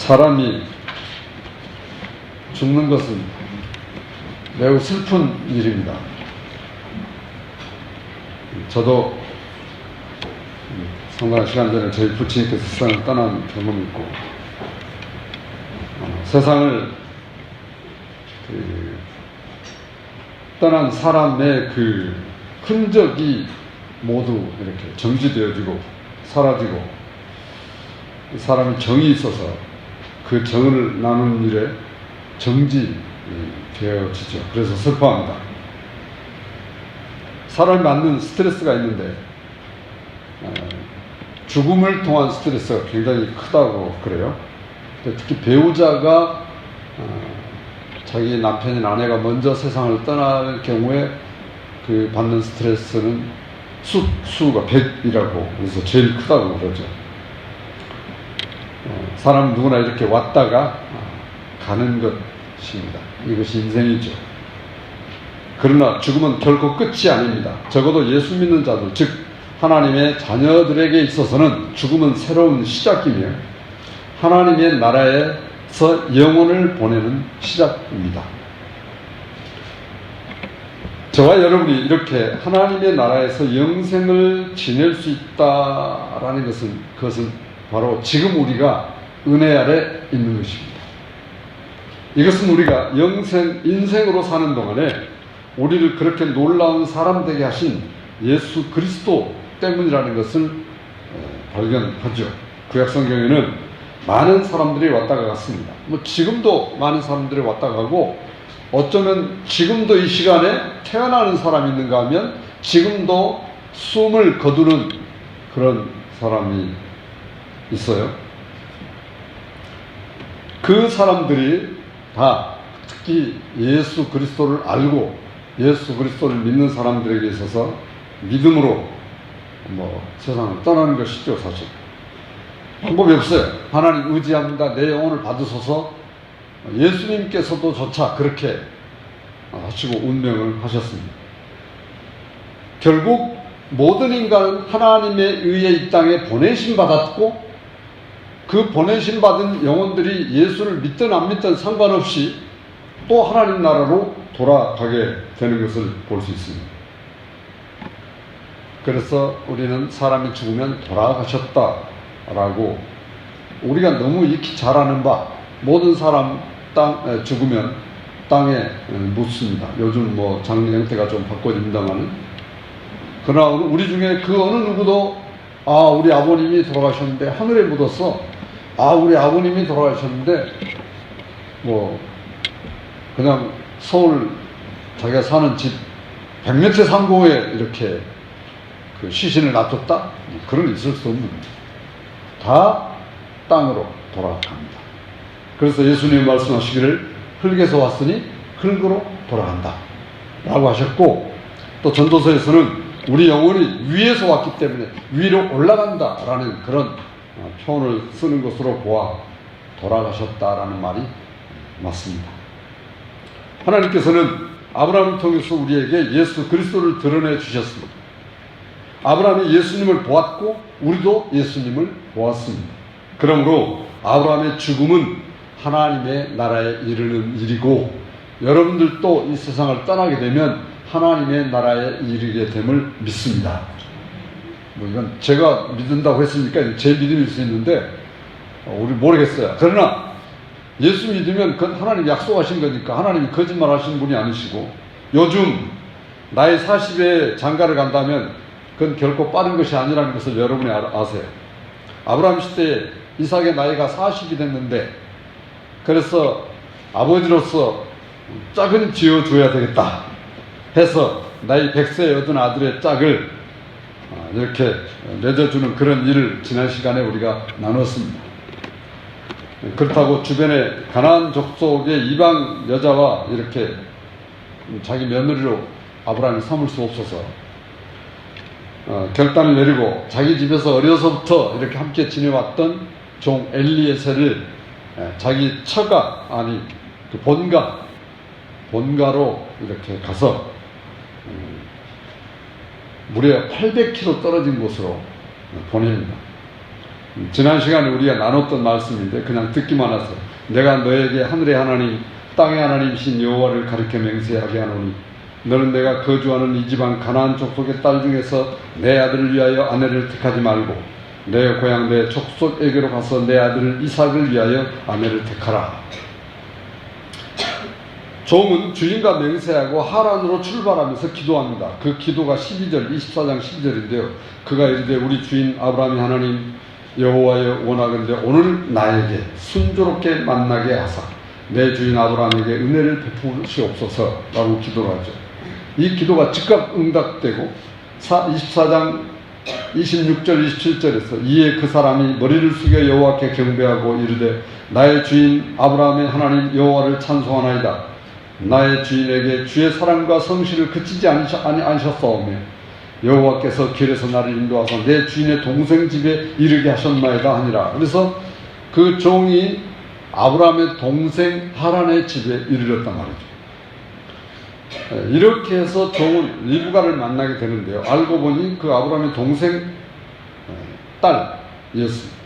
사람이 죽는 것은 매우 슬픈 일입니다. 저도 상당한 시간 전에 저희 부친께서 세상을 떠난 경험이 있고, 세상을 떠난 사람의 그 흔적이 모두 이렇게 정지되어지고 사라지고, 사람이 정이 있어서 그 정을 나누는 일에 정지되어지죠. 그래서 슬퍼합니다. 사람이 받는 스트레스가 있는데 죽음을 통한 스트레스가 굉장히 크다고 그래요. 특히 배우자가 자기 남편이나 아내가 먼저 세상을 떠날 경우에 그 받는 스트레스는 수가 100이라고 그래서 제일 크다고 그러죠. 사람은 누구나 이렇게 왔다가 가는 것입니다. 이것이 인생이죠. 그러나 죽음은 결코 끝이 아닙니다. 적어도 예수 믿는 자들, 즉 하나님의 자녀들에게 있어서는 죽음은 새로운 시작이며 하나님의 나라에서 영혼을 보내는 시작입니다. 저와 여러분이 이렇게 하나님의 나라에서 영생을 지낼 수 있다라는 그것은 바로 지금 우리가 은혜 아래 있는 것입니다. 이것은 우리가 인생으로 사는 동안에 우리를 그렇게 놀라운 사람 되게 하신 예수 그리스도 때문이라는 것을 발견하죠. 구약성경에는 많은 사람들이 왔다가 갔습니다. 지금도 많은 사람들이 왔다가 가고, 어쩌면 지금도 이 시간에 태어나는 사람이 있는가 하면 지금도 숨을 거두는 그런 사람이 있어요. 그 사람들이 다 특히 예수 그리스도를 알고 예수 그리스도를 믿는 사람들에게 있어서 믿음으로 세상을 떠나는 것이죠. 사실 방법이 없어요. 하나님 의지합니다. 내 영혼을 받으소서. 예수님께서도 조차 그렇게 하시고 운명을 하셨습니다. 결국 모든 인간은 하나님에 의해 이 땅에 보내심 받았고, 그 보내심 받은 영혼들이 예수를 믿든 안 믿든 상관없이 또 하나님 나라로 돌아가게 되는 것을 볼 수 있습니다. 그래서 우리는 사람이 죽으면 돌아가셨다라고, 우리가 너무 익히 잘 아는 바, 모든 사람 죽으면 땅에 묻습니다. 요즘 장례 형태가 좀 바꿔집니다만은, 그러나 우리 중에 그 어느 누구도 우리 아버님이 돌아가셨는데 하늘에 묻었어. 우리 아버님이 돌아가셨는데 그냥 서울 자기가 사는 집 100m 상공에 이렇게 그 시신을 놔뒀다? 그런 일 있을 수 없는 거예요. 다 땅으로 돌아갑니다. 그래서 예수님이 말씀하시기를 흙에서 왔으니 흙으로 돌아간다 라고 하셨고, 또 전도서에서는 우리 영혼이 위에서 왔기 때문에 위로 올라간다 라는 그런 표현을 쓰는 것으로 보아 돌아가셨다라는 말이 맞습니다. 하나님께서는 아브라함을 통해서 우리에게 예수 그리스도를 드러내 주셨습니다. 아브라함이 예수님을 보았고 우리도 예수님을 보았습니다. 그러므로 아브라함의 죽음은 하나님의 나라에 이르는 일이고, 여러분들도 이 세상을 떠나게 되면 하나님의 나라에 이르게 됨을 믿습니다. 이건 제가 믿는다고 했으니까 제 믿음일 수 있는데 우리 모르겠어요. 그러나 예수 믿으면 그건 하나님 약속하신 거니까, 하나님이 거짓말 하시는 분이 아니시고, 요즘 나이 40에 장가를 간다면 그건 결코 빠른 것이 아니라는 것을 여러분이 아세요. 아브라함 시대에 이삭의 나이가 40이 됐는데, 그래서 아버지로서 짝은 지어줘야 되겠다 해서 나이 100세에 얻은 아들의 짝을 이렇게 맺어주는 그런 일을 지난 시간에 우리가 나눴습니다. 그렇다고 주변에 가나안 족속의 이방 여자와 이렇게 자기 며느리로 아브라함이 삼을 수 없어서 결단을 내리고 자기 집에서 어려서부터 이렇게 함께 지내왔던 종 엘리에셀을 자기 처가, 그 본가로 이렇게 가서 무려 800km 떨어진 곳으로 보냅니다. 지난 시간에 우리가 나눴던 말씀인데 그냥 듣기만 하세요. 내가 너에게 하늘의 하나님 땅의 하나님이신 여호와를 가리켜 맹세하게 하노니 너는 내가 거주하는 이 지방 가나안 족속의 딸 중에서 내 아들을 위하여 아내를 택하지 말고 내 고향 내 족속에게로 가서 내 아들 이삭을 위하여 아내를 택하라. 종은 주인과 맹세하고 하란으로 출발하면서 기도합니다. 그 기도가 24장 12절인데요. 그가 이르되 우리 주인 아브라함이 하나님 여호와여 원하건대 오늘 나에게 순조롭게 만나게 하사 내 주인 아브라함에게 은혜를 베푸시옵소서라고 기도를 하죠. 이 기도가 즉각 응답되고 24장 26절 27절에서 이에 그 사람이 머리를 숙여 여호와께 경배하고 이르되 나의 주인 아브라함의 하나님 여호와를 찬송하나이다. 나의 주인에게 주의 사랑과 성실을 그치지 않으셨사오며 여호와께서 길에서 나를 인도하사 내 주인의 동생 집에 이르게 하셨나이다 하니라. 그래서 그 종이 아브라함의 동생 하란의 집에 이르렀단 말이죠. 이렇게 해서 종은 리브가를 만나게 되는데요. 알고 보니 그 아브라함의 동생 딸이었습니다.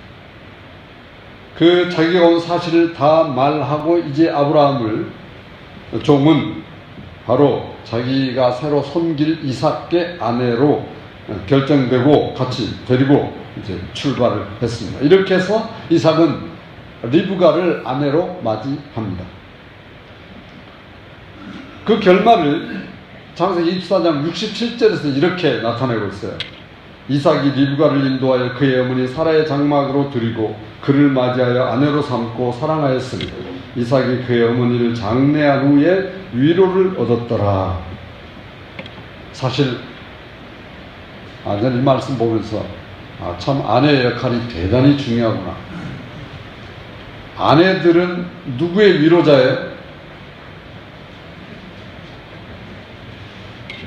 그 자기가 온 사실을 다 말하고 이제 아브라함을 종은 바로 자기가 새로 섬길 이삭의 아내로 결정되고 같이 데리고 이제 출발을 했습니다. 이렇게 해서 이삭은 리브가를 아내로 맞이합니다. 그 결말을 창세기 24장 67절에서 이렇게 나타내고 있어요. 이삭이 리브가를 인도하여 그의 어머니 사라의 장막으로 들이고 그를 맞이하여 아내로 삼고 사랑하였으니 이삭이 그의 어머니를 장례한 후에 위로를 얻었더라. 사실 이 말씀 보면서 참 아내의 역할이 대단히 중요하구나. 아내들은 누구의 위로자예요?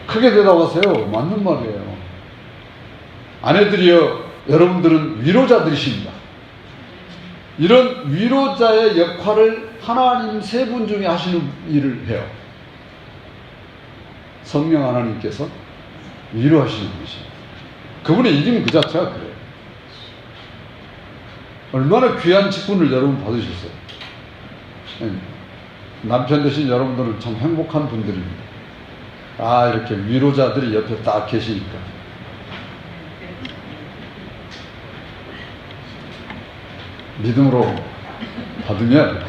크게 대답하세요. 맞는 말이에요. 아내들이여, 여러분들은 위로자들이십니다. 이런 위로자의 역할을 하나님 세 분 중에 하시는 일을 해요. 성령 하나님께서 위로하시는 분이십니다. 그분의 이름 그 자체가 그래요. 얼마나 귀한 직분을 여러분 받으셨어요. 남편 되신 여러분들은 참 행복한 분들입니다. 이렇게 위로자들이 옆에 딱 계시니까. 믿음으로 받으면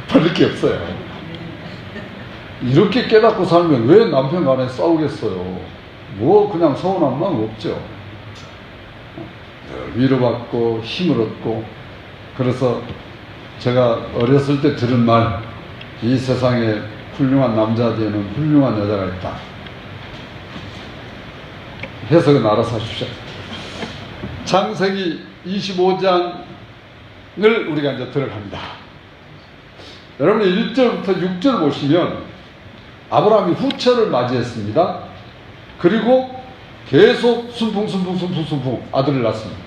받을 게 없어요. 이렇게 깨닫고 살면 왜 남편 간에 싸우겠어요? 뭐 그냥 서운한 마음 없죠. 위로받고 힘을 얻고. 그래서 제가 어렸을 때 들은 말, 이 세상에 훌륭한 남자 뒤에는 훌륭한 여자가 있다. 해석은 알아서 하십시오. 창세기 25장을 우리가 이제 들어갑니다. 여러분 1절부터 6절 보시면 아브라함이 후처를 맞이했습니다. 그리고 계속 순풍 아들을 낳습니다.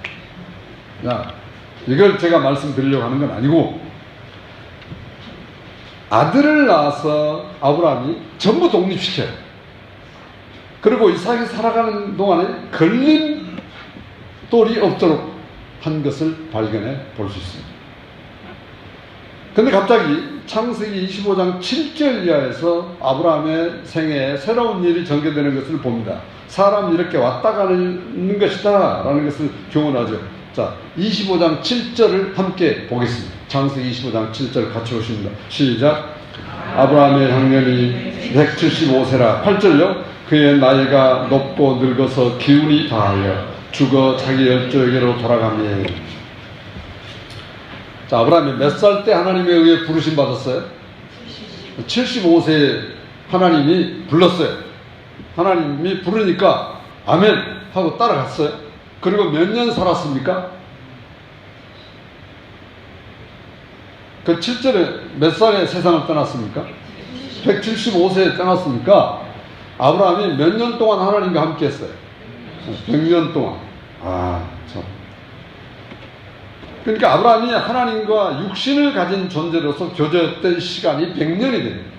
이걸 제가 말씀드리려고 하는 건 아니고, 아들을 낳아서 아브라함이 전부 독립시켜요. 그리고 이삭이 살아가는 동안에 걸림돌이 없도록 한 것을 발견해 볼 수 있습니다. 근데 갑자기 창세기 25장 7절 이하에서 아브라함의 생애에 새로운 일이 전개되는 것을 봅니다. 사람이 이렇게 왔다 가는 것이다 라는 것을 교훈하죠. 자, 25장 7절을 함께 보겠습니다. 창세기 25장 7절 같이 보십니다. 시작. 아브라함의 향년이 175세라. 8절요. 그의 나이가 높고 늙어서 기운이 다하여 죽어 자기 열조에게로 돌아가며. 자, 아브라함이 몇 살 때 하나님에 의해 부르심 받았어요? 75세에 하나님이 불렀어요. 하나님이 부르니까 아멘 하고 따라갔어요. 그리고 몇 년 살았습니까? 그 7절에 몇 살에 세상을 떠났습니까? 175세에 떠났습니까? 아브라함이 몇 년 동안 하나님과 함께 했어요? 100년 동안. 참. 그러니까 아브라함이 하나님과 육신을 가진 존재로서 교제했던 시간이 100년이 됩니다.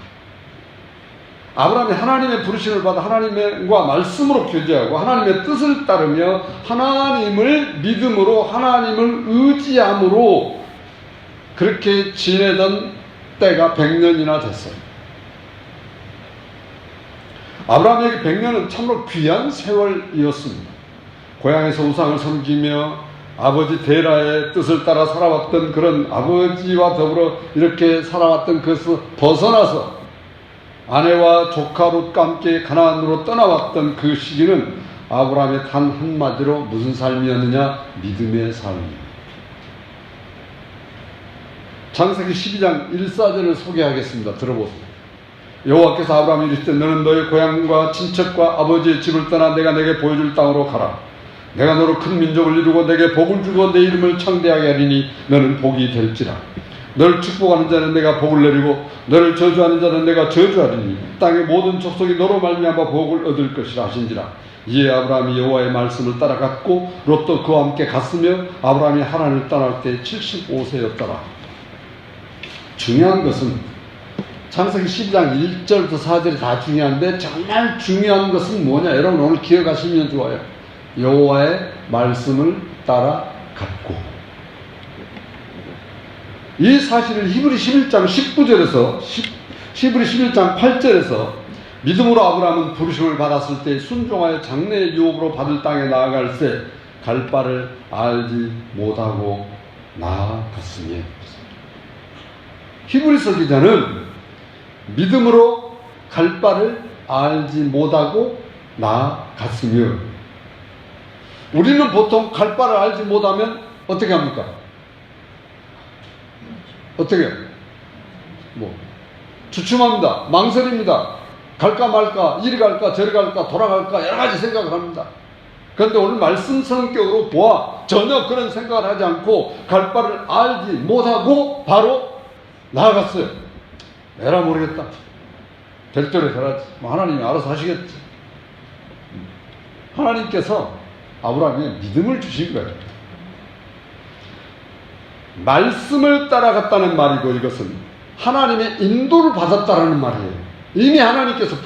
아브라함이 하나님의 부르심을 받아 하나님과 말씀으로 교제하고 하나님의 뜻을 따르며 하나님을 믿음으로 하나님을 의지함으로 그렇게 지내던 때가 100년이나 됐어요. 아브라함에게 100년은 참으로 귀한 세월이었습니다. 고향에서 우상을 섬기며 아버지 데라의 뜻을 따라 살아왔던 그런 아버지와 더불어 이렇게 살아왔던 그것을 벗어나서 아내와 조카 롯과 함께 가나안으로 떠나왔던 그 시기는 아브라함의 단 한마디로 무슨 삶이었느냐? 믿음의 삶입니다. 창세기 12장 1사절을 소개하겠습니다. 들어보세요. 여호와께서 아브라함이 이르시되 너는 너의 고향과 친척과 아버지의 집을 떠나 내가 내게 보여줄 땅으로 가라. 내가 너로 큰 민족을 이루고 내게 복을 주고 내 이름을 창대하게 하리니 너는 복이 될지라. 너를 축복하는 자는 내가 복을 내리고 너를 저주하는 자는 내가 저주하리니 땅의 모든 족속이 너로 말미암아 복을 얻을 것이라 하신지라. 이에 아브라함이 여호와의 말씀을 따라갔고 롯도 그와 함께 갔으며 아브라함이 하란을 떠날 때 75세였더라. 중요한 것은 창세기 12장 1절부터 4절이 다 중요한데 정말 중요한 것은 뭐냐? 여러분 오늘 기억하시면 좋아요. 여호와의 말씀을 따라갔고, 이 사실을 히브리 11장 19절에서 히브리 11장 8절에서 믿음으로 아브라함은 부르심을 받았을 때 순종하여 장래의 유업으로 받을 땅에 나아갈새 갈 바를 알지 못하고 나아갔으니. 히브리서 기자는 믿음으로 갈 바를 알지 못하고 나아갔으며, 우리는 보통 갈 바를 알지 못하면 어떻게 합니까? 어떻게? 주춤합니다. 망설입니다. 갈까 말까, 이리 갈까, 저리 갈까, 돌아갈까, 여러 가지 생각을 합니다. 그런데 오늘 말씀 성격으로 보아 전혀 그런 생각을 하지 않고 갈 바를 알지 못하고 바로 나아갔어요. 에라 모르겠다. 별도로 되라지. 하나님이 알아서 하시겠지. 하나님께서 아브라함에게 믿음을 주신 거예요. 말씀을 따라갔다는 말이고 이것은 하나님의 인도를 받았다라는 말이에요. 이미 하나님께서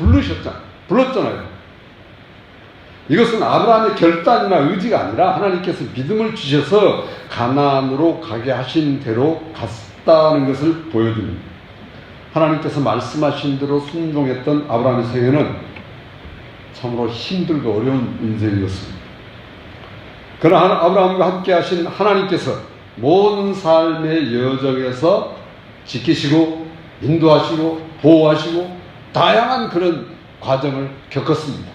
불렀잖아요. 이것은 아브라함의 결단이나 의지가 아니라 하나님께서 믿음을 주셔서 가나안으로 가게 하신 대로 갔다는 것을 보여줍니다. 하나님께서 말씀하신 대로 순종했던 아브라함의 생애는 참으로 힘들고 어려운 인생이었습니다. 그러나 아브라함과 함께 하신 하나님께서 모든 삶의 여정에서 지키시고 인도하시고 보호하시고 다양한 그런 과정을 겪었습니다.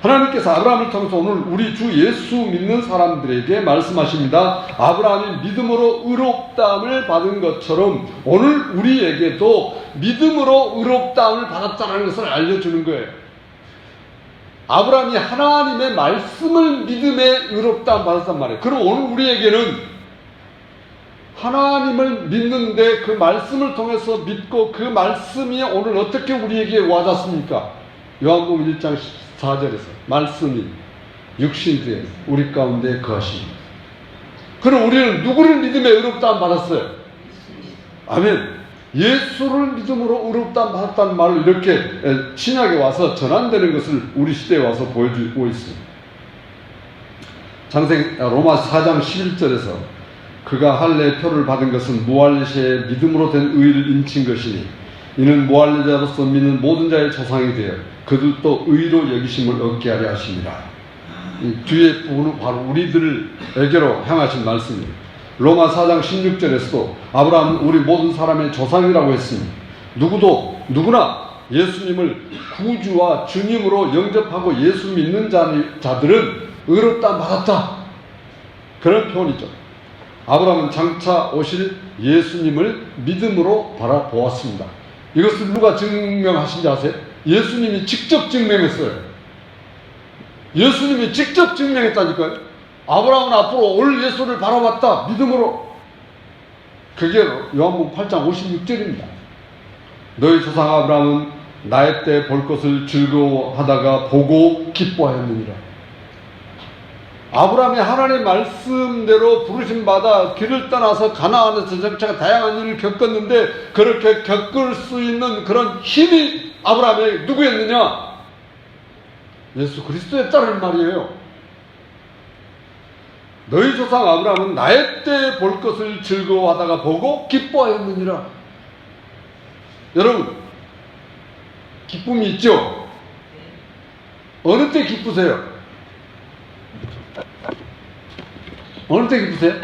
하나님께서 아브라함을 통해서 오늘 우리 주 예수 믿는 사람들에게 말씀하십니다. 아브라함이 믿음으로 의롭다함을 받은 것처럼 오늘 우리에게도 믿음으로 의롭다함을 받았다는 것을 알려주는 거예요. 아브라함이 하나님의 말씀을 믿음에 의롭다함 받았단 말이에요. 그럼 오늘 우리에게는 하나님을 믿는데 그 말씀을 통해서 믿고 그 말씀이 오늘 어떻게 우리에게 와닿습니까? 요한복음 1장 4절에서 말씀이 육신되어 우리 가운데 거하십니다. 그럼 우리는 누구를 믿음에 의롭다함 받았어요? 아멘. 예수를 믿음으로 의롭다함 받았다는 말로 이렇게 신약에 와서 전환되는 것을 우리 시대에 와서 보여주고 있습니다. 로마서 4장 11절에서 그가 할례의 표를 받은 것은 무할례자의 믿음으로 된 의를 인친 것이니 이는 무할례자로서 믿는 모든 자의 조상이 되어 그들도 의로 여기심을 얻게 하려 하심이라. 이 뒤에 부분은 바로 우리들에게로 향하신 말씀입니다. 로마 4장 16절에서도 아브라함은 우리 모든 사람의 조상이라고 했으니 누구나 예수님을 구주와 주님으로 영접하고 예수 믿는 자들은 의롭다함 받았다. 그런 표현이죠. 아브라함은 장차 오실 예수님을 믿음으로 바라보았습니다. 이것을 누가 증명하신지 아세요? 예수님이 직접 증명했어요. 예수님이 직접 증명했다니까요. 아브라함은 앞으로 올 예수를 바라봤다. 믿음으로. 그게 요한복음 8장 56절입니다. 너희 조상 아브라함은 나의 때 볼 것을 즐거워하다가 보고 기뻐하였느니라. 아브라함이 하나님의 말씀대로 부르심받아 길을 떠나서 가나안에서 정착 다양한 일을 겪었는데 그렇게 겪을 수 있는 그런 힘이 아브라함의 누구였느냐? 예수 그리스도였다는 말이에요. 너희 조상 아브라함은 나의 때 볼 것을 즐거워하다가 보고 기뻐하였느니라. 여러분, 기쁨이 있죠? 어느 때 기쁘세요? 어느 때 기쁘세요?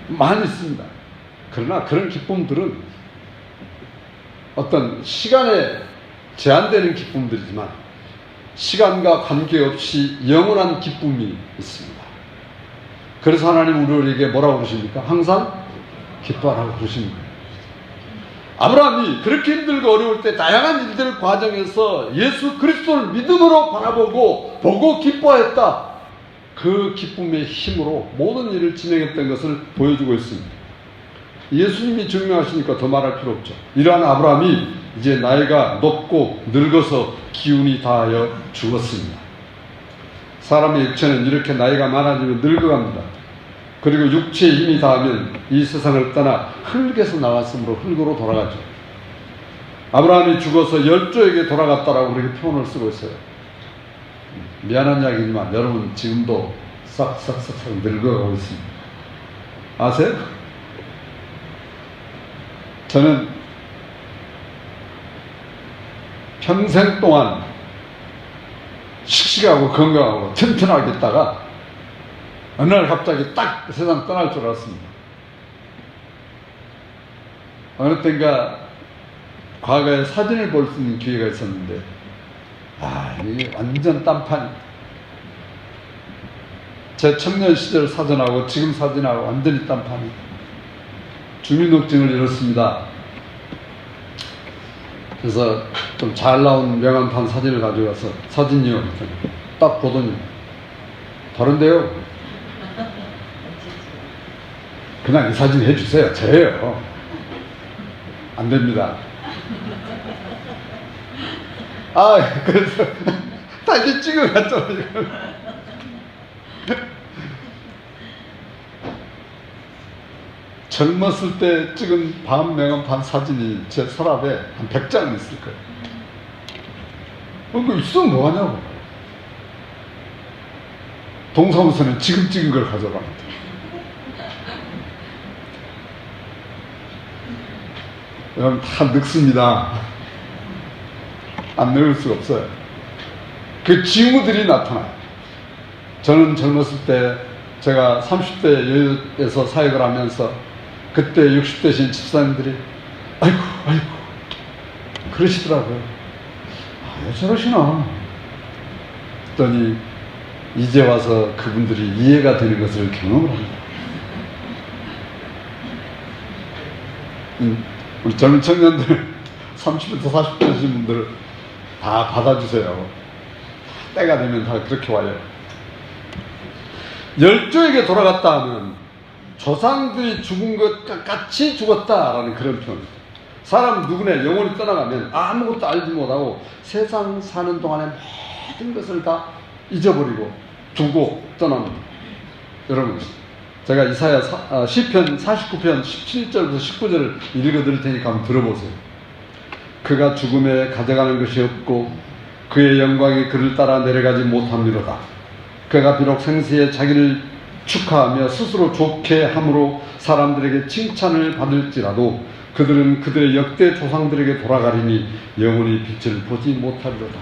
많이 있습니다. 그러나 그런 기쁨들은 어떤 시간에 제한되는 기쁨들이지만 시간과 관계없이 영원한 기쁨이 있습니다. 그래서 하나님 우리에게 뭐라고 그러십니까? 항상 기뻐하라고 그러십니다. 아브라함이 그렇게 힘들고 어려울 때 다양한 일들 과정에서 예수 그리스도를 믿음으로 바라보고 보고 기뻐했다. 그 기쁨의 힘으로 모든 일을 진행했던 것을 보여주고 있습니다. 예수님이 증명하시니까 더 말할 필요 없죠. 이러한 아브라함이 이제 나이가 높고 늙어서 기운이 다하여 죽었습니다. 사람의 육체는 이렇게 나이가 많아지면 늙어갑니다. 그리고 육체의 힘이 닿으면 이 세상을 떠나 흙에서 나왔으므로 흙으로 돌아가죠. 아브라함이 죽어서 열조에게 돌아갔다라고 그렇게 표현을 쓰고 있어요. 미안한 이야기지만 여러분 지금도 싹싹싹 늙어가고 있습니다. 아세요? 저는 평생 동안 씩씩하고 건강하고 튼튼하게 있다가 어느 날 갑자기 딱 세상 떠날 줄 알았습니다. 어느 때인가 과거에 사진을 볼 수 있는 기회가 있었는데 이게 완전 딴판. 제 청년 시절 사진하고 지금 사진하고 완전히 딴판이. 주민등록증을 잃었습니다. 그래서 좀 잘 나온 명함판 사진을 가져가서 사진이요. 딱 보더니 다른데요. 그냥 이 사진 해주세요. 저예요. 안 됩니다. 그래서 다시 찍어갔잖아요. 젊었을 때 찍은 밤 명함판 사진이 제 서랍에 한 100장 있을 거예요. 그거 있으면 뭐하냐고. 동사무소는 지금 찍은 걸 가져갑니다. 여러분 다 늙습니다. 안 늙을 수가 없어요. 그 징후들이 나타나요. 저는 젊었을 때 제가 30대 여유에서 사역을 하면서 그때 60대신 집사님들이 아이고 그러시더라고요. 왜 저러시나 했더니 이제 와서 그분들이 이해가 되는 것을 경험을 합니다. 우리 젊은 청년들 30부터 40대 되신 분들 다 받아주세요. 때가 되면 다 그렇게 와요. 열조에게 돌아갔다 하면 조상들이 죽은 것 같이 죽었다라는 그런 표현. 사람 누구나 영혼이 떠나가면 아무것도 알지 못하고 세상 사는 동안에 모든 것을 다 잊어버리고 두고 떠납니다. 여러분, 제가 이사야 시편 49편 17절부터 19절을 읽어드릴 테니까 한번 들어보세요. 그가 죽음에 가져가는 것이 없고 그의 영광이 그를 따라 내려가지 못함이로다. 그가 비록 생시에 자기를 축하하며 스스로 좋게 함으로 사람들에게 칭찬을 받을지라도 그들은 그들의 역대 조상들에게 돌아가리니 영원히 빛을 보지 못하리로다.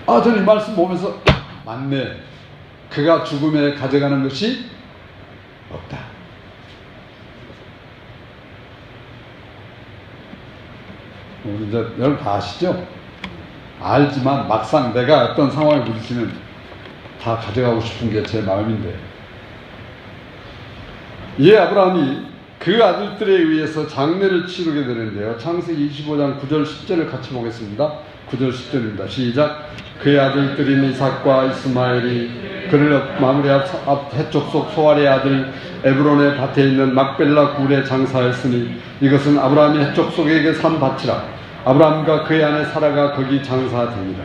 저는 이 말씀 보면서 맞네. 그가 죽음에 가져가는 것이 없다. 이제 여러분 다 아시죠? 알지만 막상 내가 어떤 상황에 부딪히면 다 가져가고 싶은 게 제 마음인데, 아브라함이 그 아들들에 의해서 장례를 치르게 되는데요. 창세기 25장 9절 10절을 같이 보겠습니다. 9절 10절입니다. 시작. 그의 아들들인 이삭과 이스마엘이 그를 마므리아 해쪽 속 소알의 아들 에브론의 밭에 있는 막벨라 굴에 장사했으니 이것은 아브라함이 해쪽 속에게 산 밭이라. 아브라함과 그의 아내 사라가 거기 장사되니라.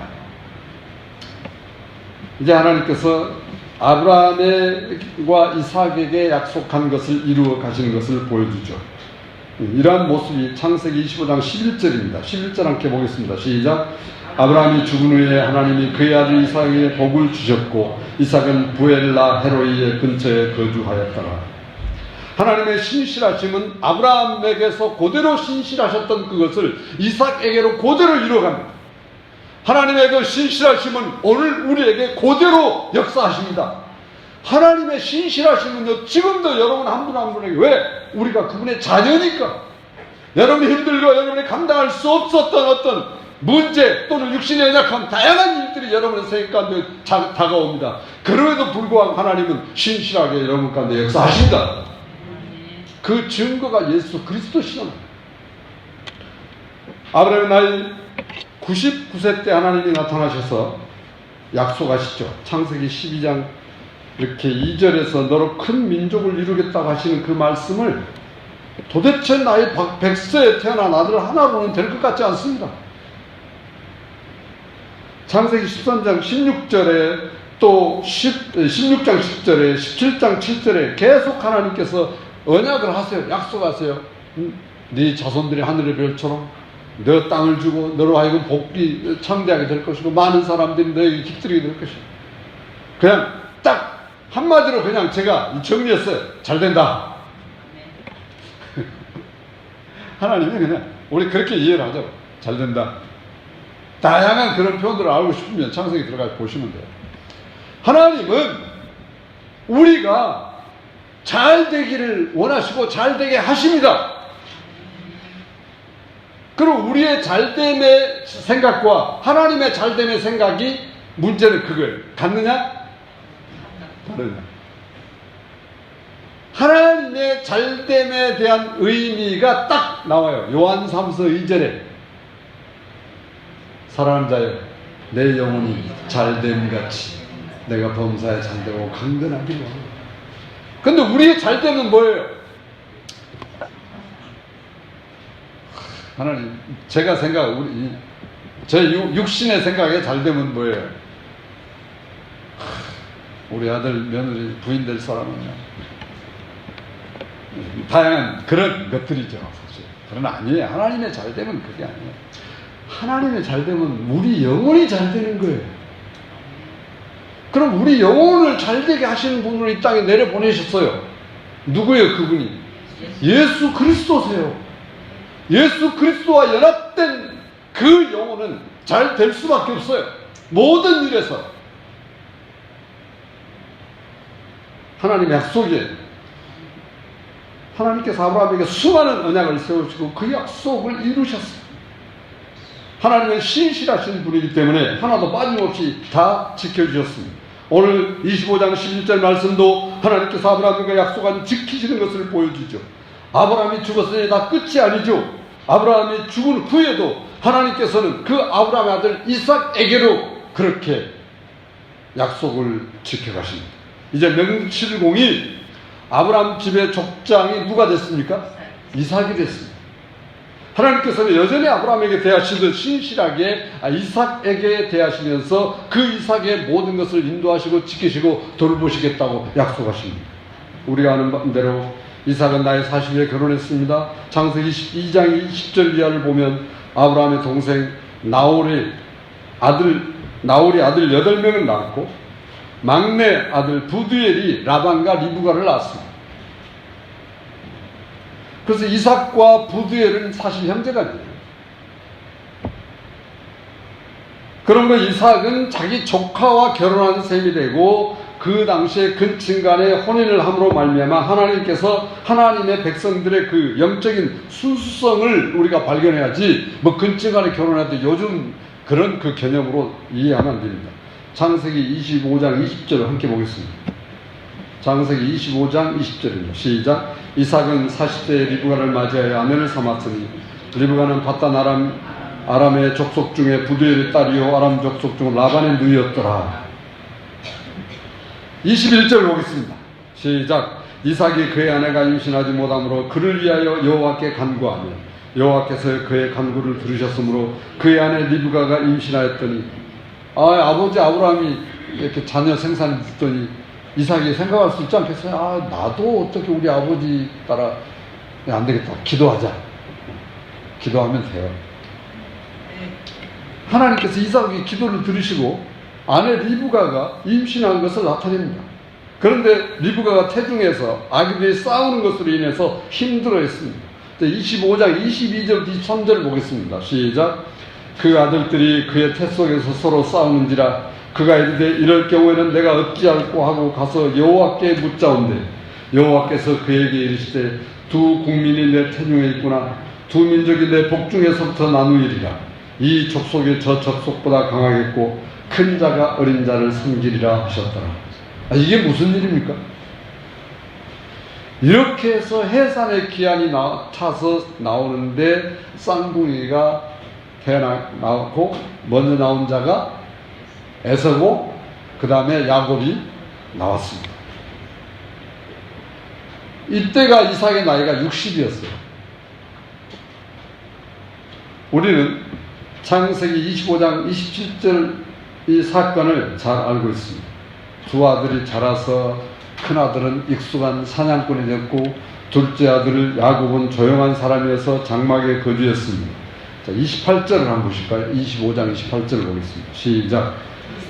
이제 하나님께서 아브라함과 이삭에게 약속한 것을 이루어 가시는 것을 보여주죠. 이러한 모습이 창세기 25장 11절입니다. 11절 함께 보겠습니다. 시작. 아브라함이 죽은 후에 하나님이 그의 아들 이삭에게 복을 주셨고 이삭은 부엘라 헤로이의 근처에 거주하였더라. 하나님의 신실하심은 아브라함에게서 그대로 신실하셨던 그것을 이삭에게로 그대로 이루어갑니다. 하나님의 그 신실하심은 오늘 우리에게 그대로 역사하십니다. 하나님의 신실하심은요, 지금도 여러분 한 분 한 분에게, 왜? 우리가 그분의 자녀니까. 여러분이 힘들고 여러분이 감당할 수 없었던 어떤 문제 또는 육신의 연약함, 다양한 일들이 여러분의 생각 가운데 다가옵니다. 그럼에도 불구하고 하나님은 신실하게 여러분 가운데 역사하신다. 그 증거가 예수 그리스도시잖아요. 아브라함의 나이 99세 때 하나님이 나타나셔서 약속하시죠. 창세기 12장 이렇게 2절에서 너로 큰 민족을 이루겠다고 하시는 그 말씀을 도대체 나이 100세에 태어난 아들 하나로는 될 것 같지 않습니다. 창세기 13장 16절에 또 16장 10절에 17장 7절에 계속 하나님께서 언약을 하세요. 약속하세요. 네 자손들이 하늘의 별처럼 너 땅을 주고 너로 하여금 복이 창대하게 될 것이고 많은 사람들이 너에게 깃들이게 될 것이고, 그냥 딱 한마디로 그냥 제가 정리했어요. 잘 된다. 하나님이 그냥 우리 그렇게 이해를 하죠. 잘 된다. 다양한 그런 표현들을 알고 싶으면 창세기 들어가서 보시면 돼요. 하나님은 우리가 잘 되기를 원하시고 잘 되게 하십니다. 그럼 우리의 잘됨의 생각과 하나님의 잘됨의 생각이, 문제는 그걸 같느냐? 다르냐? 하나님의 잘됨에 대한 의미가 딱 나와요. 요한 3서 2절에 사랑하는 자여 내 영혼이 잘됨같이 내가 범사에 잠들고 강건하기로 하노라. 근데 우리의 잘됨은 뭐예요? 하나님, 제가 제 육신의 생각에 잘됨은 뭐예요? 우리 아들, 며느리, 부인 될 사람은요. 다양한 그런 것들이죠, 사실. 그러나 아니에요. 하나님의 잘됨은 그게 아니에요. 하나님의 잘됨은 우리 영혼이 잘 되는 거예요. 그럼 우리 영혼을 잘되게 하시는 분을 이 땅에 내려보내셨어요. 누구예요, 그분이? 예수 그리스도세요. 예수 그리스도와 연합된 그 영혼은 잘 될 수밖에 없어요. 모든 일에서. 하나님의 약속이에요. 하나님께서 아브라함에게 수많은 언약을 세우시고 그 약속을 이루셨어요. 하나님은 신실하신 분이기 때문에 하나도 빠짐없이 다 지켜주셨습니다. 오늘 25장 11절 말씀도 하나님께서 아브라함과 약속한 지키시는 것을 보여주죠. 아브라함이 죽었으니 다 끝이 아니죠. 아브라함이 죽은 후에도 하나님께서는 그 아브라함의 아들 이삭에게로 그렇게 약속을 지켜가십니다. 이제 명칠공이 아브라함 집의 족장이 누가 됐습니까? 이삭이 됐습니다. 하나님께서는 여전히 아브라함에게 대하시듯 신실하게 이삭에게 대하시면서 그 이삭의 모든 것을 인도하시고 지키시고 돌보시겠다고 약속하십니다. 우리가 아는 대로 이삭은 나이 40에 결혼했습니다. 창세기 22장 20절 이하를 보면 아브라함의 동생 나홀이 아들 8명을 낳았고 막내 아들 부두엘이 라반과 리브가를 낳았습니다. 그래서 이삭과 부두엘은 사실 형제가 아니에요. 그런 거 이삭은 자기 조카와 결혼한 셈이 되고 그 당시에 근친 간에 혼인을 함으로 말미암아 하나님께서 하나님의 백성들의 그 영적인 순수성을 우리가 발견해야지 뭐 근친 간에 결혼해도 요즘 그런 그 개념으로 이해하면 안 됩니다. 창세기 25장 20절을 함께 보겠습니다. 창세기 25장 20절입니다. 시작. 이삭은 40세에 리브가를 맞이하여 아내를 삼았으니 리브가는 바단 아람의 족속 중에 부두엘의 딸이요 아람 족속 중 라반의 누이였더라. 21절 보겠습니다. 시작. 이삭이 그의 아내가 임신하지 못하므로 그를 위하여 여호와께 간구하며 여호와께서 그의 간구를 들으셨으므로 그의 아내 리브가가 임신하였더니 아버지 아브라함이 이렇게 자녀 생산을 듣더니 이삭이 생각할 수 있지 않겠어요? 나도 어떻게 우리 아버지 따라 안 되겠다. 기도하자. 기도하면 돼요. 하나님께서 이삭의 기도를 들으시고 아내 리브가가 임신한 것을 나타냅니다. 그런데 리브가가 태중에서 아기들이 싸우는 것으로 인해서 힘들어했습니다. 25장 22절 23절을 보겠습니다. 시작. 그 아들들이 그의 태 속에서 서로 싸우는지라 그가 이르되 이럴 경우에는 내가 어찌할꼬 하고 가서 여호와께 묻자온대 여호와께서 그에게 이르시되 두 국민이 내 태중에 있구나 두 민족이 내 복중에서부터 나누이리라 이 족속이 저 족속보다 강하겠고 큰 자가 어린 자를 섬기리라 하셨더라. 이게 무슨 일입니까? 이렇게 해서 해산의 기한이 차서 나오는데 쌍둥이가 나왔고 먼저 나온 자가 에서고 그 다음에 야곱이 나왔습니다. 이때가 이삭의 나이가 60이었어요. 우리는 창세기 25장 27절 이 사건을 잘 알고 있습니다. 두 아들이 자라서 큰 아들은 익숙한 사냥꾼이 됐고 둘째 아들 야곱은 조용한 사람이어서 장막에 거주했습니다. 자, 28절을 한번 보실까요? 25장 28절을 보겠습니다. 시작.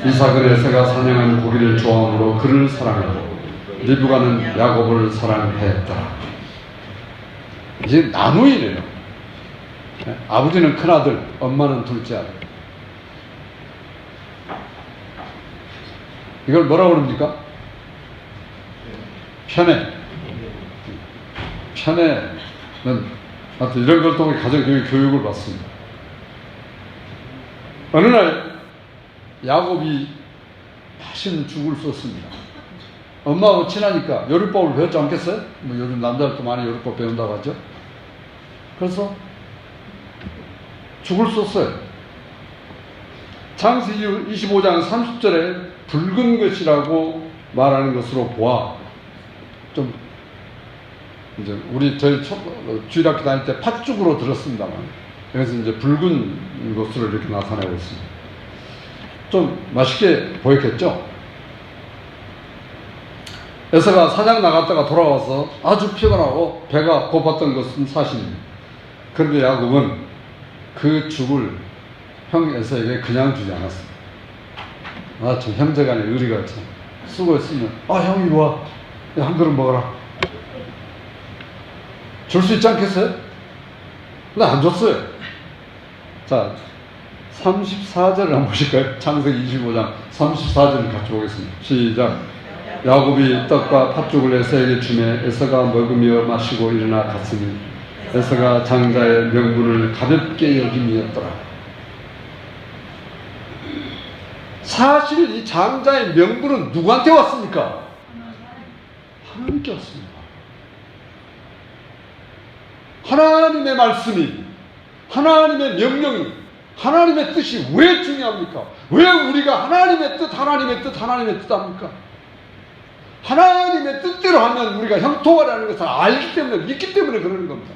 이삭은 에서가 사냥한 고기를 좋아함으로 그를 사랑하고 리브가는 야곱을 사랑했더라. 이제 나누이네요. 아버지는 큰 아들, 엄마는 둘째 아들. 이걸 뭐라고 그럽니까? 편애. 편애는 하여튼 이런 걸 통해 가정교육을 받습니다. 어느 날 야곱이 맛있는 죽을 썼습니다. 엄마하고 친하니까 요리법을 배웠지 않겠어요? 뭐 요즘 남자들도 많이 요리법 배운다고 하죠. 그래서 죽을 썼어요. 창세기 25장 30절에 붉은 것이라고 말하는 것으로 보아 좀 이제 저희 주일학교 다닐 때 팥죽으로 들었습니다만 여기서 이제 붉은 것으로 이렇게 나타내고 있습니다. 좀 맛있게 보였겠죠? 에서가 사냥 나갔다가 돌아와서 아주 피곤하고 배가 고팠던 것은 사실입니다. 그런데 야곱은 그 죽을 형 에서에게 그냥 주지 않았습니다. 참 형제간의 의리가 참 수고했으면 형 이리 와. 한 그릇 먹어라. 줄 수 있지 않겠어요? 근데 안 줬어요. 자, 34절을 한번 보실까요? 창세기 25장 34절을 같이 보겠습니다. 시작. 야곱이 떡과 팥죽을 에서에게 주매 에서가 먹으며 마시고 일어나 갔으니 에서가 장자의 명분을 가볍게 여김이었더라. 사실 이 장자의 명분은 누구한테 왔습니까? 하나님께 왔습니다. 하나님의 말씀이, 하나님의 명령이, 하나님의 뜻이 왜 중요합니까? 왜 우리가 하나님의 뜻 합니까? 하나님의 뜻대로 하면 우리가 형통하라는 것을 알기 때문에, 믿기 때문에 그러는 겁니다.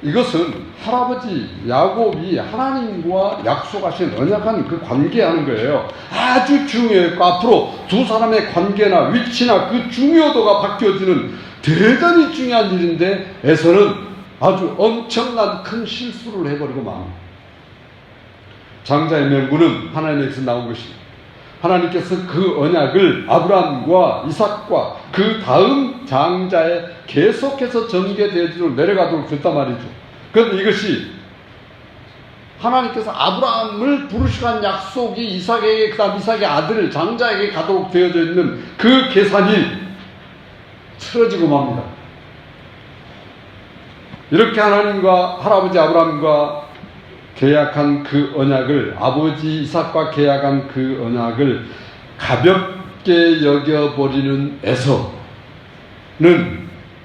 이것은 할아버지 야곱이 하나님과 약속하신 언약한 그 관계하는 거예요. 아주 중요했고 앞으로 두 사람의 관계나 위치나 그 중요도가 바뀌어지는 대단히 중요한 일인데 에서는 아주 엄청난 큰 실수를 해버리고 맙니다. 장자의 명분은 하나님에게서 나온 것입니다. 하나님께서 그 언약을 아브라함과 이삭과 그 다음 장자에 계속해서 전개되도록 내려가도록 됐단 말이죠. 그런데 이것이 하나님께서 아브라함을 부르시고 한 약속이 이삭에게, 그 다음 이삭의 아들 장자에게 가도록 되어져 있는 그 계산이 틀어지고 맙니다. 이렇게 하나님과 할아버지 아브라함과 계약한 그 언약을, 아버지 이삭과 계약한 그 언약을 가볍게 여겨버리는 에서는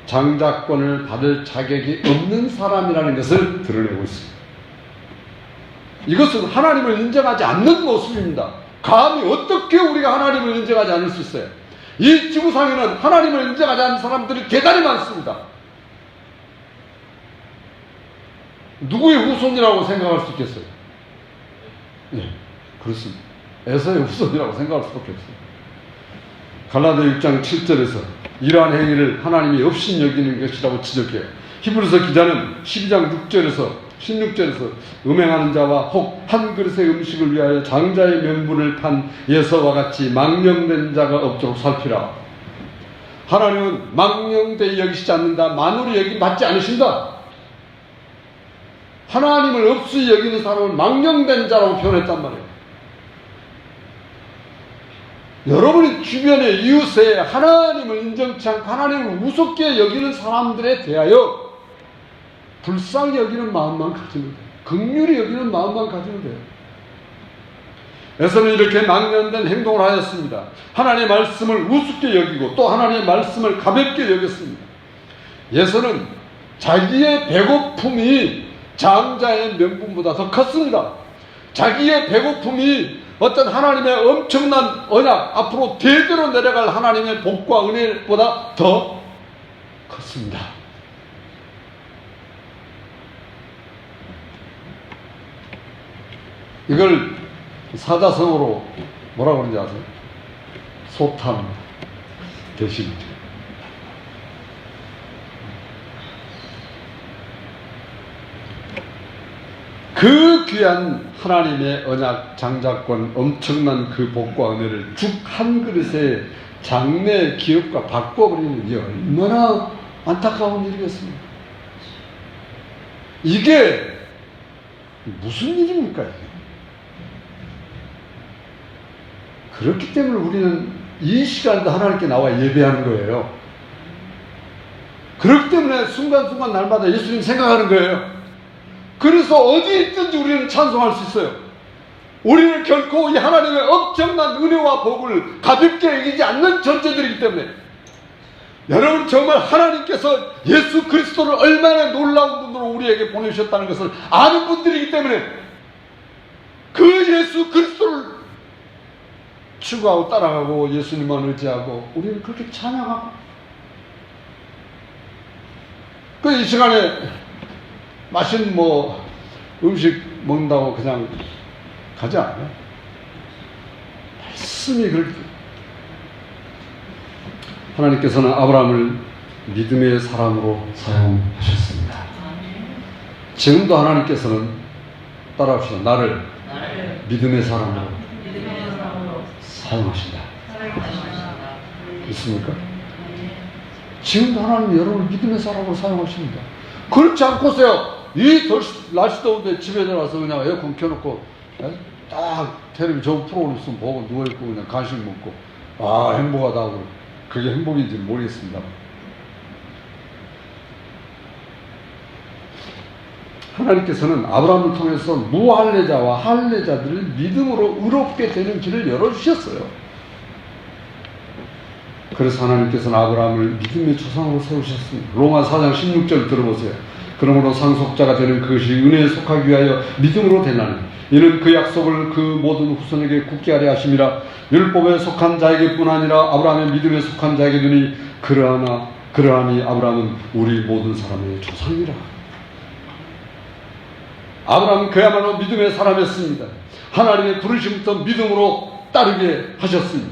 장자권을 받을 자격이 없는 사람이라는 것을 드러내고 있습니다. 이것은 하나님을 인정하지 않는 모습입니다. 감히 어떻게 우리가 하나님을 인정하지 않을 수 있어요? 이 지구상에는 하나님을 인정하지 않는 사람들이 대단히 많습니다. 누구의 후손이라고 생각할 수 있겠어요? 예, 그렇습니다. 에서의 후손이라고 생각할 수밖에 없어요. 갈라디아 6장 7절에서 이러한 행위를 하나님이 없인 여기는 것이라고 지적해요. 히브리서 기자는 12장 16절에서 음행하는 자와 혹 한 그릇의 음식을 위하여 장자의 명분을 판 예서와 같이 망령된 자가 없도록 살피라. 하나님은 망령되이 여기시지 않는다. 만으로 여기 받지 않으신다. 하나님을 없이 여기는 사람은 망령된 자라고 표현했단 말이에요. 여러분이 주변의 이웃에 하나님을 인정치 않고 하나님을 우습게 여기는 사람들에 대하여 불쌍히 여기는 마음만 가지면 돼요. 긍휼히 여기는 마음만 가지면 돼요. 에서는 이렇게 망령된 행동을 하였습니다. 하나님의 말씀을 우습게 여기고 또 하나님의 말씀을 가볍게 여겼습니다. 예서는 자기의 배고픔이 장자의 명분보다 더 컸습니다. 자기의 배고픔이 어떤 하나님의 엄청난 언약, 앞으로 대대로 내려갈 하나님의 복과 은혜보다 더 컸습니다. 이걸 사자성어로 뭐라고 그러는지 아세요? 소탐 대신이죠. 그 귀한 하나님의 언약, 장자권, 엄청난 그 복과 은혜를 죽 한 그릇의 장래 기업과 바꿔버리는 게 얼마나 안타까운 일이겠습니까? 이게 무슨 일입니까? 그렇기 때문에 우리는 이 시간도 하나님께 나와 예배하는 거예요. 그렇기 때문에 순간순간 날마다 예수님 생각하는 거예요. 그래서 어디 있든지 우리는 찬송할 수 있어요. 우리는 결코 이 하나님의 엄청난 은혜와 복을 가볍게 여기지 않는 존재들이기 때문에, 여러분 정말 하나님께서 예수 그리스도를 얼마나 놀라운 분으로 우리에게 보내주셨다는 것을 아는 분들이기 때문에 그 예수 그리스도를 추구하고 따라가고 예수님만 의지하고 우리는 그렇게 찬양하고, 이 시간에 맛있는 음식 먹는다고 그냥 가지 않아요. 말씀이 그렇게. 하나님께서는 아브라함을 믿음의 사람으로 사용하셨습니다. 지금도 하나님께서는 따라합시다. 나를 믿음의 사람으로 사용하신다. 있습니까? 지금도 하나님이 여러분을 믿음의 사람으로 사용하십니다. 그렇지 않고서요, 이 날씨 더운데 집에 들어가서 그냥 에어컨 켜놓고 딱 텔레비 좋은 프로그램 있으면 보고 누워있고 그냥 간식 먹고 행복하다 하고, 그게 행복인지 모르겠습니다. 하나님께서는 아브라함을 통해서 무할례자와 할례자들을 믿음으로 의롭게 되는 길을 열어주셨어요. 그래서 하나님께서는 아브라함을 믿음의 조상으로 세우셨습니다. 로마 4장 16절 들어보세요. 그러므로 상속자가 되는 그것이 은혜에 속하기 위하여 믿음으로 되나니 이는 그 약속을 그 모든 후손에게 굳게 하려 하심이라. 율법에 속한 자에게뿐 아니라 아브라함의 믿음에 속한 자에게 되니 그러하니 아브라함은 우리 모든 사람의 조상이라. 아브라함은 그야말로 믿음의 사람이었습니다. 하나님의 부르심부터 믿음으로 따르게 하셨습니다.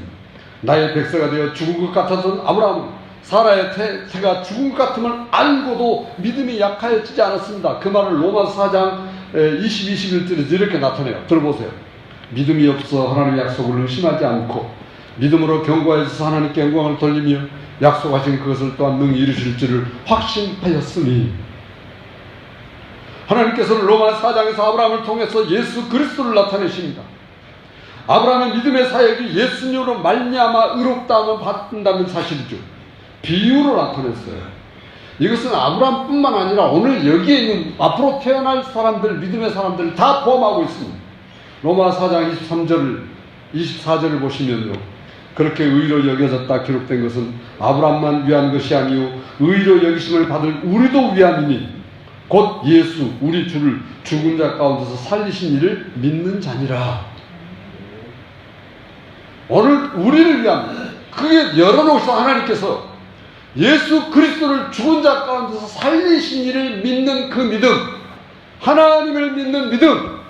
나의 백성가 되어 죽은 것 같았던 아브라함은 사라의 태가 죽은 것 같음을 알고도 믿음이 약하여지지 않았습니다. 그 말을 로마 4장 21절에서 이렇게 나타내요. 들어보세요. 믿음이 없어 하나님의 약속을 의심하지 않고 믿음으로 견고해져서 하나님께 영광을 돌리며 약속하신 그것을 또한 능히 이루실 줄을 확신하였으니. 하나님께서는 로마 4장에서 아브라함을 통해서 예수 그리스도를 나타내십니다. 아브라함의 믿음의 사역이 예수님으로 말미암아 의롭다함을 받는다는 사실이죠. 비유로 나타냈어요. 이것은 아브라함뿐만 아니라 오늘 여기에 있는 앞으로 태어날 사람들, 믿음의 사람들을 다 포함하고 있습니다. 로마 4장 24절을 보시면요, 그렇게 의로 여겨졌다 기록된 것은 아브라함만 위한 것이 아니요 의로 여기심을 받을 우리도 위함이니 곧 예수 우리 주를 죽은 자 가운데서 살리신 이를 믿는 자니라. 오늘 우리를 위함, 그게 열어놓으셔. 하나님께서 예수 그리스도를 죽은 자 가운데서 살리신 이를 믿는 그 믿음, 하나님을 믿는 믿음.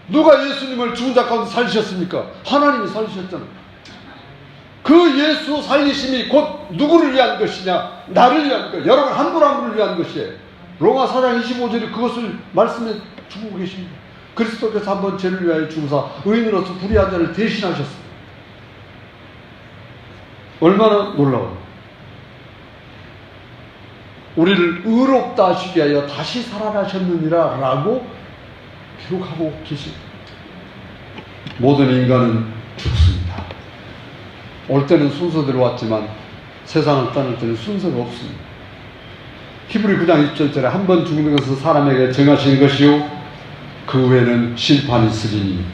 누가 예수님을 죽은 자 가운데 살리셨습니까? 하나님이 살리셨잖아요. 그 예수 살리심이 곧 누구를 위한 것이냐? 나를 위한 것, 여러분 한 분 한 분을 위한 것이에요. 로마 4장 25절에 그것을 말씀해 주고 계십니다. 그리스도께서 한번 죄를 위하여 죽으사 의인으로서 불의한 자를 대신하셨습니다. 얼마나 놀라워요. 우리를 의롭다 하시기 위하여 다시 살아나셨느니라 라고 기록하고 계십니다. 모든 인간은 죽습니다. 올 때는 순서대로 왔지만 세상을 떠날 때는 순서가 없습니다. 히브리 9장 20절에 한 번 죽는 것은 사람에게 정하신 것이요 그 후에는 심판이 있으리니.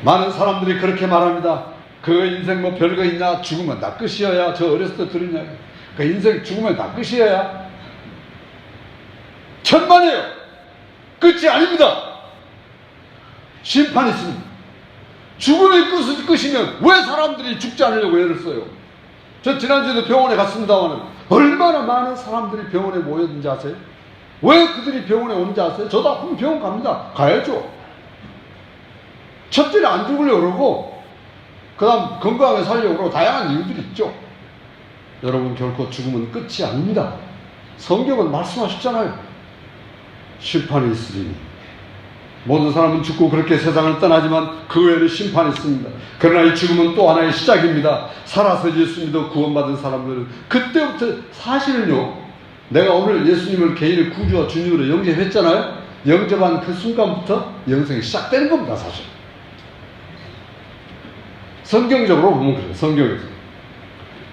많은 사람들이 그렇게 말합니다. 그 인생 뭐 별거 있나? 죽으면 다 끝이어야. 저 어렸을 때 들은 이야기. 그 인생 죽으면 다 끝이어야. 천만에요. 끝이 아닙니다. 심판이 있습니다. 죽음이 끝이면 왜 사람들이 죽지 않으려고 애를 써요? 저 지난주에도 병원에 갔습니다만 얼마나 많은 사람들이 병원에 모였는지 아세요? 왜 그들이 병원에 오는지 아세요? 저도 아프면 병원 갑니다. 가야죠. 첫째는 안 죽으려고 그러고 그 다음 건강하게 살려고 그러고 다양한 이유들이 있죠. 여러분 결코 죽음은 끝이 아닙니다. 성경은 말씀하셨잖아요. 심판이 있으리니. 모든 사람은 죽고 그렇게 세상을 떠나지만 그 외에는 심판이 있습니다. 그러나 이 죽음은 또 하나의 시작입니다. 살아서 예수 믿어 구원받은 사람들은 그때부터 사실은요, 내가 오늘 예수님을 개인의 구주와 주님으로 영접했잖아요. 영접한 그 순간부터 영생이 시작되는 겁니다. 사실 성경적으로 보면 그래요. 성경에서.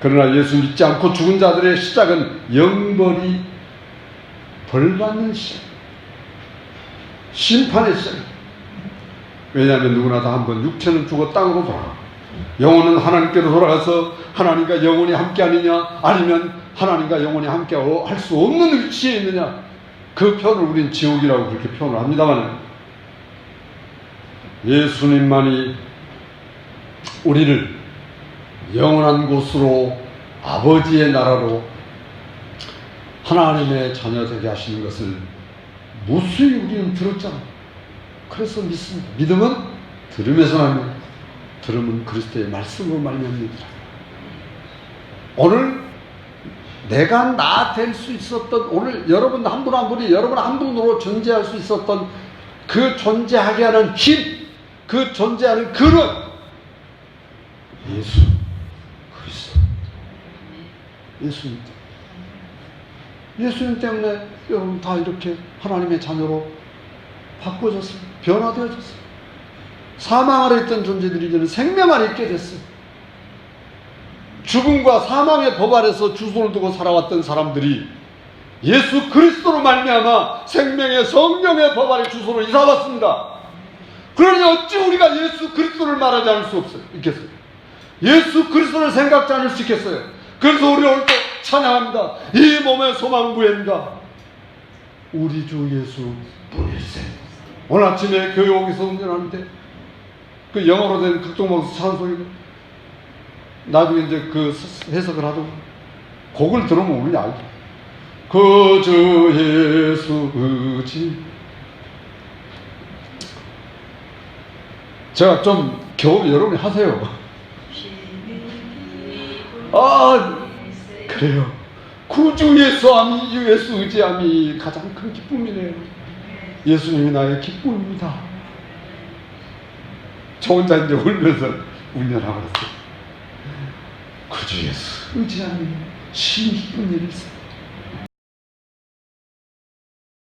그러나 예수 믿지 않고 죽은 자들의 시작은 영벌이 벌받는 시작, 심판의 시작. 왜냐하면 누구나 다 한번 육체는 죽어 땅으로 돌아가, 영혼은 하나님께로 돌아가서 하나님과 영원히 함께하느냐 아니면 하나님과 영원히 함께할 수 없는 위치에 있느냐. 그 표현을 우린 지옥이라고 그렇게 표현을 합니다만, 예수님만이 우리를 영원한 곳으로, 아버지의 나라로, 하나님의 자녀 되게 하시는 것을 무수히 우리는 들었잖아. 그래서 믿습니다. 믿음은 들음에서 납니다. 들음은 그리스도의 말씀으로 말미암니다. 오늘 내가 나 될 수 있었던, 오늘 여러분 한 분 한 분이 여러분 한 분으로 존재할 수 있었던 그 존재하게 하는 힘, 그 존재하는 근원, 예수 그리스도. 예수님 때문에. 예수님 때문에 여러분 다 이렇게 하나님의 자녀로 바꿔졌어요. 변화되어졌어요. 사망 아래 있던 존재들이 이제는 생명 안에 있게 됐어요. 죽음과 사망의 법 아래서 주소를 두고 살아왔던 사람들이 예수 그리스도로 말미암아 생명의 성령의 법 아래 주소로 이사왔습니다. 그러니 어찌 우리가 예수 그리스도를 말하지 않을 수 있겠어요? 예수 그리스도를 생각지 않을 수 있겠어요? 그래서 우리 오늘 또 찬양합니다. 이 몸의 소망구엔가 우리 주 예수 뿐일세. 오늘 아침에 교회 오기서 운전하는데 그 영어로 된 극동방송 찬송이 나중에 이제 그 해석을 하더라고. 곡을 들으면 우리 알죠. 그 주 예수 의지. 제가 좀 겨우 여러분이 하세요. 아 그래요. 구주 예수함이, 예수 의지함이 가장 큰 기쁨이네요. 예수님이 나의 기쁨입니다. 저 혼자 이제 울면서 운전하고 있어요. 구주 예수 의지함이 심 기쁜 일일세.